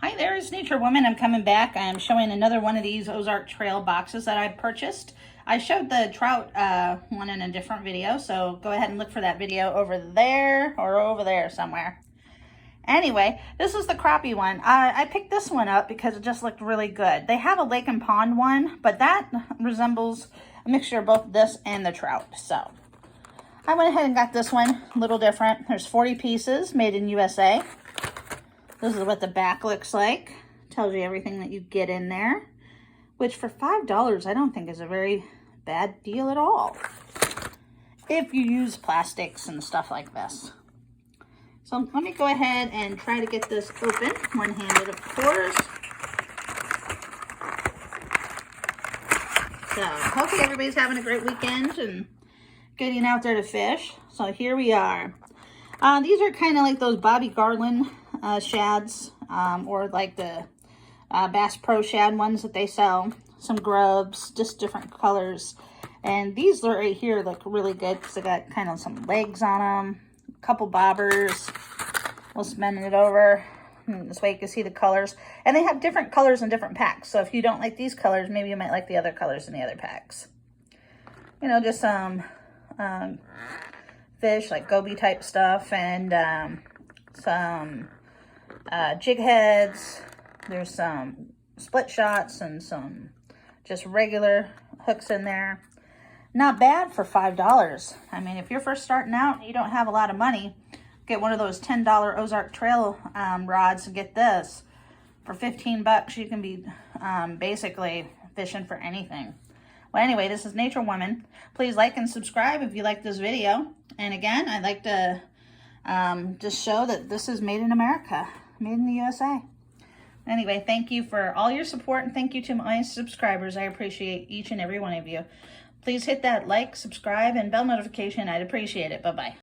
Hi there, it's Nature Woman. I'm coming back. I'm showing another one of these Ozark Trail boxes that I purchased. I showed the trout one in a different video, so go ahead and look for that video over there or over there somewhere. Anyway, this is the crappie one. I picked this one up because it just looked really good. They have a lake and pond one, but that resembles a mixture of both this and the trout. So I went ahead and got this one, a little different. There's 40 pieces, made in USA. This is what the back looks like. Tells you everything that you get in there, which for $5 I don't think is a very bad deal at all if you use plastics and stuff like this. So let me go ahead and try to get this open, one-handed of course. So hopefully everybody's having a great weekend and getting out there to fish. So here we are. These are kind of like those Bobby Garland shads, or like the Bass Pro shad ones that they sell. Some grubs, just different colors. And these right here look really good because they got kind of some legs on them. A couple bobbers. We'll spin it over. This way you can see the colors. And they have different colors in different packs. So if you don't like these colors, maybe you might like the other colors in the other packs. You know, just some fish, like goby type stuff, and some jig heads. There's some split shots and some just regular hooks in there. Not bad for $5. I mean, if you're first starting out and you don't have a lot of money, get one of those $10 Ozark Trail rods and get this. For 15 bucks, you can be basically fishing for anything. Well, anyway, this is Nature Woman. Please like and subscribe if you like this video. And again, I'd like to just show that this is made in America, made in the USA. Anyway, thank you for all your support, and thank you to my subscribers. I appreciate each and every one of you. Please hit that like, subscribe, and bell notification. I'd appreciate it. Bye-bye.